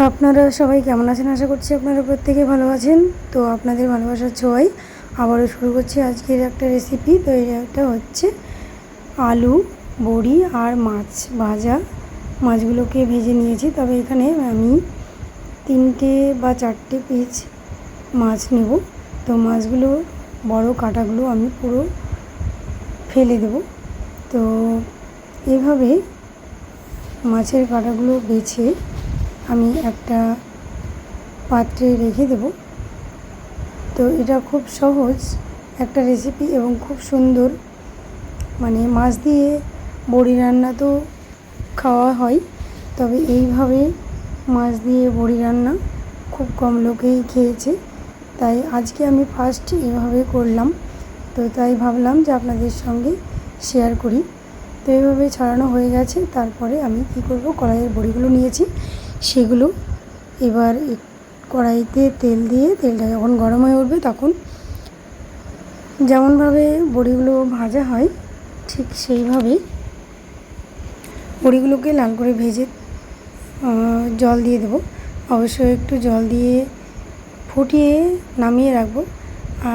আপনারা সবাই কেমন আছেন? আশা করছি আপনারা প্রত্যেকে ভালো আছেন। তো আপনাদের ভালোবাসার ছোঁয়ায় আবারও শুরু করছি আজকের একটা রেসিপি। তো এটা হচ্ছে আলু, বড়ি আর মাছ ভাজা। মাছগুলোকে ভেজে নিয়েছি, তবে এখানে আমি 3টে বা 4টে পিস মাছ নেব। তো মাছগুলো বড় কাঁটাগুলো আমি পুরো ফেলে দেব। তো এভাবে মাছের কাঁটাগুলো বেছে আমি একটা পাত্রে রেখে দেব। তো এটা খুব সহজ একটা রেসিপি এবং খুব সুন্দর। মাছ দিয়ে বড়ি রান্না তো খাওয়া হয়, তবে এইভাবে মাছ দিয়ে বড়ি রান্না খুব কম লোকেই খেয়েছে। তাই আজকে আমি ফার্স্ট এভাবে করলাম। তো তাই ভাবলাম যে আপনাদের সঙ্গে শেয়ার করি। তো এইভাবে ছাড়ানো হয়ে গেছে। তারপরে আমি কি করব, কড়াইয়ের বড়িগুলো নিয়েছি, সেগুলো এবার কড়াইতে তেল দিয়ে তেলটা যখন গরম হয়ে উঠবে তখন যেমনভাবে বড়িগুলো ভাজা হয় ঠিক সেইভাবেই বড়িগুলোকে লাল করে ভেজে জল দিয়ে দেবো। অবশ্যই একটু জল দিয়ে ফুটিয়ে নামিয়ে রাখবো।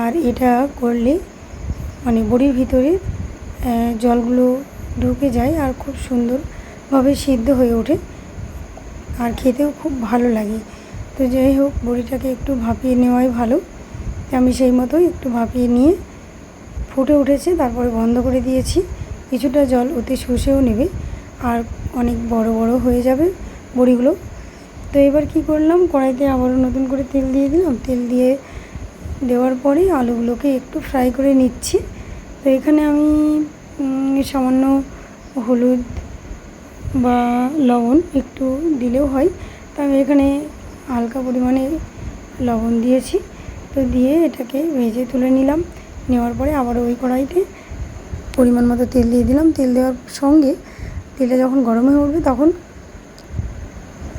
আর এটা করলে বড়ির ভিতরে জলগুলো ঢুকে যায় আর খুব সুন্দরভাবে সিদ্ধ হয়ে ওঠে আর খেতেও খুব ভালো লাগে। তো যাই হোক, বড়িটাকে একটু ভাপিয়ে নেওয়াই ভালো। আমি সেই মতোই একটু ভাপিয়ে নিয়ে ফুটে উঠেছে, তারপরে বন্ধ করে দিয়েছি। কিছুটা জল ওতে শুষেও নেবে আর অনেক বড় বড় হয়ে যাবে বড়িগুলো। তো এবার কি করলাম, কড়াইতে আবারও নতুন করে তেল দিয়ে দিলাম। তেল দিয়ে দেওয়ার পরে আলুগুলোকে একটু ফ্রাই করে নিচ্ছি। তো এখানে আমি সামান্য হলুদ বা লবণ একটু দিলেও হয়, তো আমি এখানে হালকা পরিমাণে লবণ দিয়েছি। তো দিয়ে এটাকে ভেজে তুলে নিলাম। নেওয়ার পরে আবার ওই কড়াইতে পরিমাণ মতো তেল দিয়ে দিলাম। তেল দেওয়ার সঙ্গে তেলটা যখন গরম হয়ে উঠবে তখন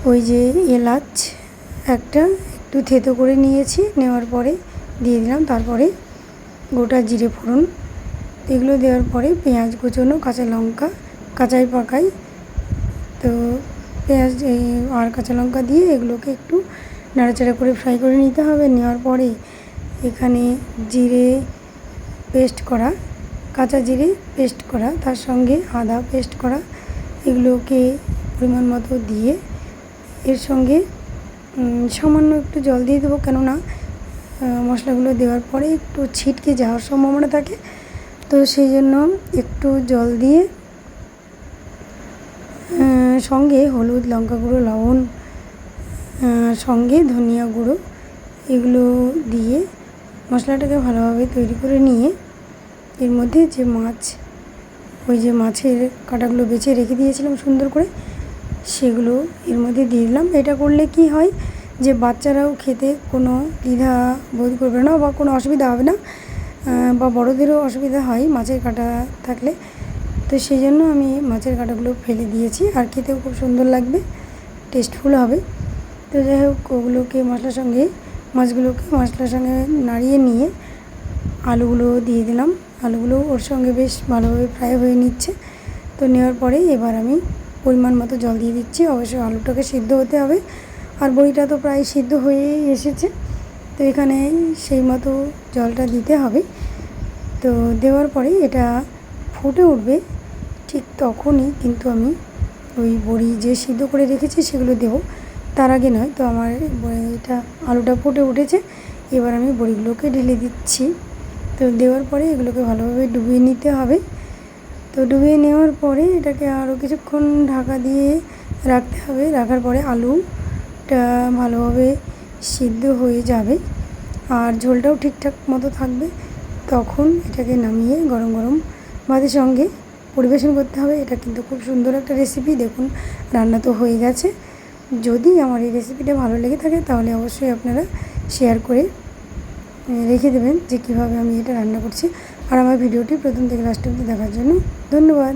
ওই যে এলাচ একটা একটু থেতো করে নিয়েছি, নেওয়ার পরে দিয়ে দিলাম। তারপরে গোটা জিরে ফোড়ন, এগুলো দেওয়ার পরে পেঁয়াজ কুচোনো, কাঁচা লঙ্কা কাঁচাই পাকাই, তো পেঁয়াজ আর কাঁচা লঙ্কা দিয়ে এগুলোকে একটু নাড়াচাড়া করে ফ্রাই করে নিতে হবে। নেওয়ার পরে এখানে জিরে পেস্ট করা, কাঁচা জিরে পেস্ট করা, তার সঙ্গে আদা পেস্ট করা, এগুলোকে পরিমাণ মতো দিয়ে এর সঙ্গে সামান্য একটু জল দিয়ে দেবো, কেননা মশলাগুলো দেওয়ার পরে একটু ছিটকে যাওয়ার সম্ভাবনা থাকে। তো সেই জন্য একটু জল দিয়ে সঙ্গে হলুদ, লঙ্কা গুঁড়ো, লবণ, সঙ্গে ধনিয়া গুঁড়ো, এগুলো দিয়ে মশলাটাকে ভালোভাবে তৈরি করে নিয়ে এর মধ্যে যে ওই যে মাছের কাঁটাগুলো বেছে রেখে দিয়েছিলাম সুন্দর করে, সেগুলো এর মধ্যে দিয়ে দিলাম। এটা করলে কি হয় যে বাচ্চারাও খেতে কোনো দ্বিধা বোধ করবে না বা কোনো অসুবিধা হবে না, বা বড়োদেরও অসুবিধা হয় মাছের কাঁটা থাকলে। তো সেই জন্য আমি মাছের কাঁটাগুলো ফেলে দিয়েছি, আর খেতেও খুব সুন্দর লাগবে, টেস্টফুল হবে। তো যাই হোক, ওগুলোকে মাছগুলোকে মশলার সঙ্গে নাড়িয়ে নিয়ে আলুগুলো দিয়ে দিলাম। আলুগুলো ওর সঙ্গে বেশ ভালোভাবে ফ্রাই হয়ে নিচ্ছে। তো নেওয়ার পরে এবার আমি পরিমাণ মতো জল দিয়ে দিচ্ছি। অবশ্যই আলুটাকে সিদ্ধ হতে হবে, আর বড়িটা তো প্রায় সিদ্ধ হয়েই এসেছে। তো এখানে সেই মতো জলটা দিতে হবে। তো দেওয়ার পরে এটা ফুটে উঠবে, ঠিক তখনই কিন্তু আমি ওই বড়ি যে সিদ্ধ করে রেখেছি সেগুলো দেবো, তার আগে নয়। তো আমার আলুটা ফুটে উঠেছে, এবার আমি বড়িগুলোকে ঢেলে দিচ্ছি। তো দেওয়ার পরে এগুলোকে ভালোভাবে ডুবিয়ে নিতে হবে। তো ডুবিয়ে নেওয়ার পরে এটাকে আরও কিছুক্ষণ ঢাকা দিয়ে রাখতে হবে। রাখার পরে আলুটা ভালোভাবে সিদ্ধ হয়ে যাবে আর ঝোলটাও ঠিকঠাক মতো থাকবে। তখন এটাকে নামিয়ে গরম গরম ভাতের সঙ্গে পরিবেশন করতে হবে। এটা কিন্তু খুব সুন্দর একটা রেসিপি। দেখুন, রান্না তো হয়ে গেছে। যদি আমার এই রেসিপিটা ভালো লেগে থাকে তাহলে অবশ্যই আপনারা শেয়ার করে রেখে দেবেন যে কীভাবে আমি এটা রান্না করছি। আর আমার ভিডিওটি প্রথম থেকে লাস্ট অবধি দেখার জন্য ধন্যবাদ।